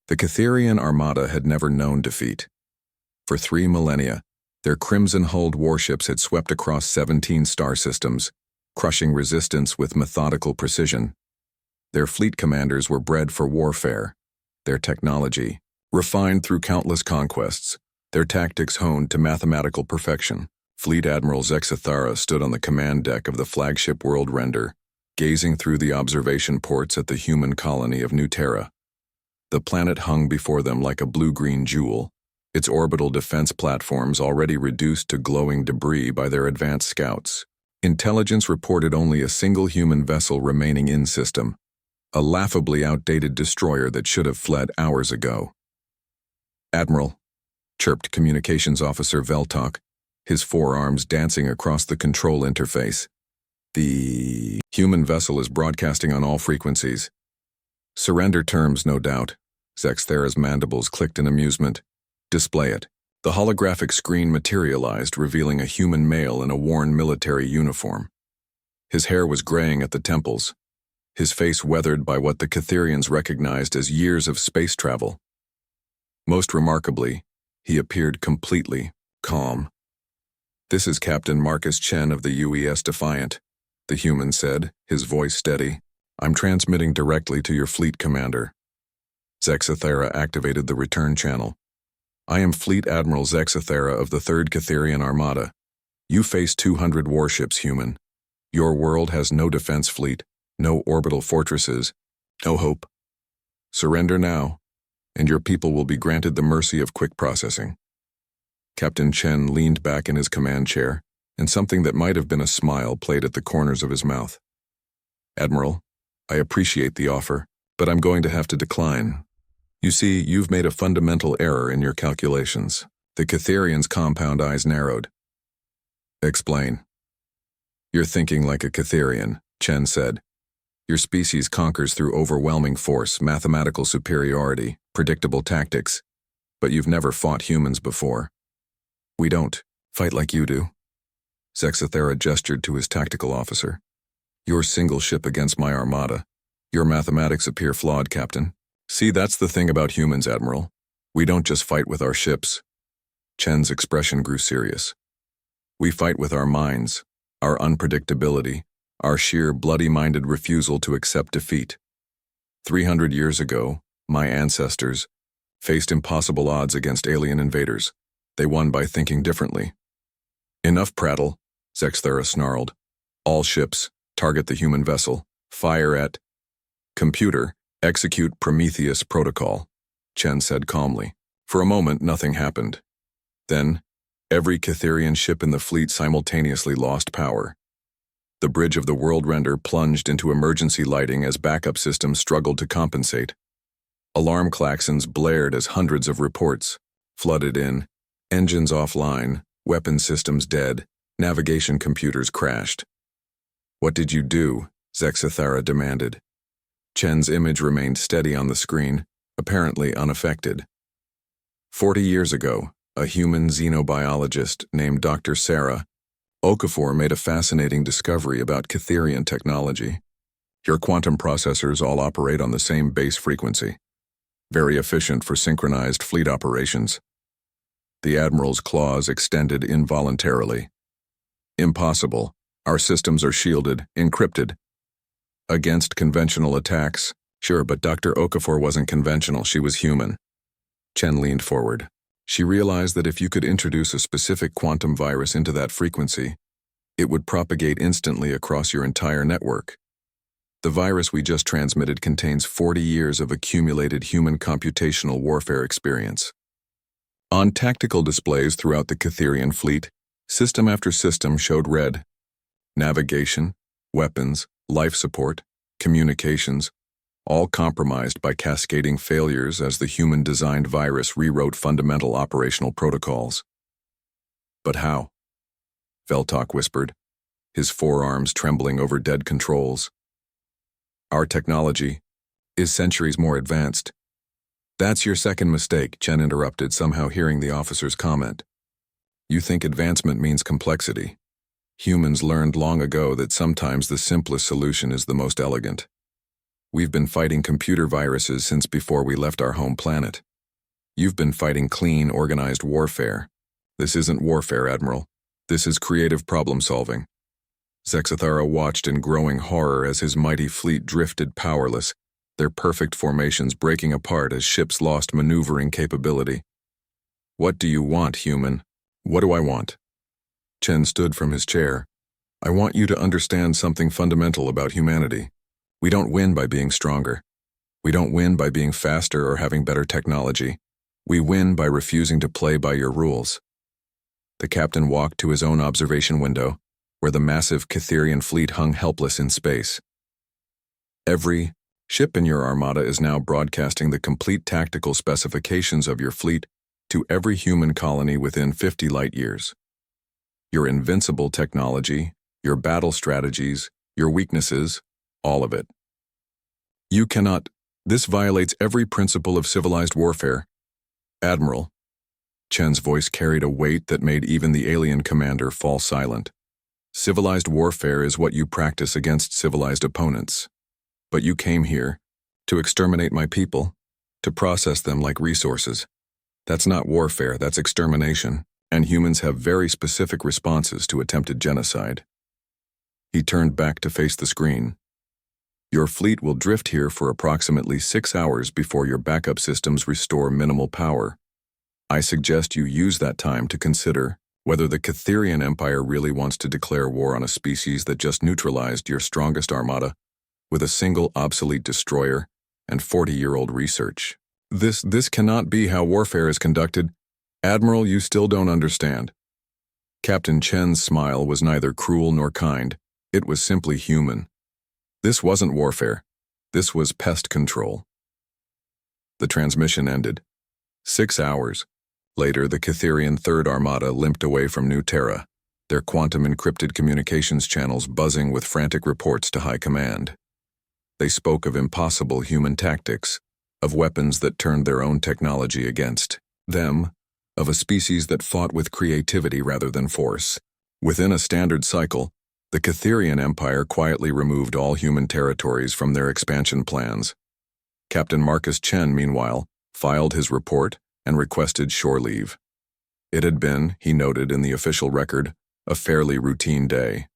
The Catherian armada had never known defeat. For 3 millennia, their crimson-hulled warships had swept across 17 star systems, crushing resistance with methodical precision. Their fleet commanders were bred for warfare, their technology, refined through countless conquests, their tactics honed to mathematical perfection. Fleet Admiral Zexathara stood on the command deck of the flagship World Render, gazing through the observation ports at the human colony of New Terra. The planet hung before them like a blue-green jewel, its orbital defense platforms already reduced to glowing debris by their advanced scouts. Intelligence reported only a single human vessel remaining in system, a laughably outdated destroyer that should have fled hours ago. "Admiral," chirped Communications Officer Veltok, his forearms dancing across the control interface. "The human vessel is broadcasting on all frequencies." "Surrender terms, no doubt." Zexthera's mandibles clicked in amusement. "Display it." The holographic screen materialized, revealing a human male in a worn military uniform. His hair was graying at the temples, his face weathered by what the Catherians recognized as years of space travel. Most remarkably, he appeared completely calm. "This is Captain Marcus Chen of the UES Defiant," the human said, his voice steady. "I'm transmitting directly to your fleet commander." Zexathera activated the return channel. "I am Fleet Admiral Zexathera of the 3rd Catherian Armada. You face 200 warships, human. Your world has no defense fleet, no orbital fortresses, no hope. Surrender now, and your people will be granted the mercy of quick processing." Captain Chen leaned back in his command chair, and something that might have been a smile played at the corners of his mouth. "Admiral, I appreciate the offer, but I'm going to have to decline. You see, you've made a fundamental error in your calculations." The Catherian's compound eyes narrowed. "Explain." "You're thinking like a Catherian," Chen said. "Your species conquers through overwhelming force, mathematical superiority, predictable tactics, but you've never fought humans before. We don't fight like you do." Zexathera gestured to his tactical officer. "Your single ship against my armada. Your mathematics appear flawed, Captain." "See, that's the thing about humans, Admiral. We don't just fight with our ships." Chen's expression grew serious. "We fight with our minds, our unpredictability, our sheer bloody-minded refusal to accept defeat. 300 years ago, my ancestors faced impossible odds against alien invaders. They won by thinking differently." "Enough prattle," Zexthera snarled. "All ships, target the human vessel. Fire at..." "Computer, execute Prometheus protocol," Chen said calmly. For a moment, nothing happened. Then, every Catherian ship in the fleet simultaneously lost power. The bridge of the World Render plunged into emergency lighting as backup systems struggled to compensate. Alarm klaxons blared as hundreds of reports flooded in. Engines offline, weapon systems dead, navigation computers crashed. "What did you do?" Zexathera demanded. Chen's image remained steady on the screen, apparently unaffected. 40 years ago, a human xenobiologist named Dr. Sarah Okafor made a fascinating discovery about Catherian technology. Your quantum processors all operate on the same base frequency, very efficient for synchronized fleet operations. The Admiral's claws extended involuntarily. "Impossible. Our systems are shielded, encrypted." "Against conventional attacks." "Sure, but Dr. Okafor wasn't conventional, she was human." Chen leaned forward. She realized that if you could introduce a specific quantum virus into that frequency, it would propagate instantly across your entire network. The virus we just transmitted contains 40 years of accumulated human computational warfare experience. On tactical displays throughout the Catherian fleet, system after system showed red. Navigation, weapons, life support, communications, all compromised by cascading failures as the human-designed virus rewrote fundamental operational protocols. "But how?" Veltok whispered, his forearms trembling over dead controls. "Our technology is centuries more advanced." "That's your second mistake," Chen interrupted, somehow hearing the officer's comment. "You think advancement means complexity. Humans learned long ago that sometimes the simplest solution is the most elegant." We've been fighting computer viruses since before we left our home planet. You've been fighting clean, organized warfare. This isn't warfare, Admiral. This is creative problem-solving. Zexathara watched in growing horror as his mighty fleet drifted powerless, their perfect formations breaking apart as ships lost maneuvering capability. What do you want, human? What do I want? Chen stood from his chair. I want you to understand something fundamental about humanity. We don't win by being stronger. We don't win by being faster or having better technology. We win by refusing to play by your rules. The captain walked to his own observation window, where the massive Catherian fleet hung helpless in space. Every ship in your armada is now broadcasting the complete tactical specifications of your fleet to every human colony within 50 light years. Your invincible technology, your battle strategies, your weaknesses, all of it. You cannot. This violates every principle of civilized warfare. Admiral. Chen's voice carried a weight that made even the alien commander fall silent. Civilized warfare is what you practice against civilized opponents. But you came here to exterminate my people, to process them like resources. That's not warfare, that's extermination, and humans have very specific responses to attempted genocide. He turned back to face the screen. Your fleet will drift here for approximately 6 hours before your backup systems restore minimal power. I suggest you use that time to consider whether the Catherian Empire really wants to declare war on a species that just neutralized your strongest armada with a single obsolete destroyer and 40-year-old research. This cannot be how warfare is conducted. Admiral, you still don't understand. Captain Chen's smile was neither cruel nor kind. It was simply human. This wasn't warfare. This was pest control. The transmission ended. 6 hours. Later, the Catherian Third Armada limped away from New Terra, their quantum-encrypted communications channels buzzing with frantic reports to High Command. They spoke of impossible human tactics, of weapons that turned their own technology against them, of a species that fought with creativity rather than force. Within a standard cycle, the Catherian Empire quietly removed all human territories from their expansion plans. Captain Marcus Chen, meanwhile, filed his report and requested shore leave. It had been, he noted in the official record, a fairly routine day.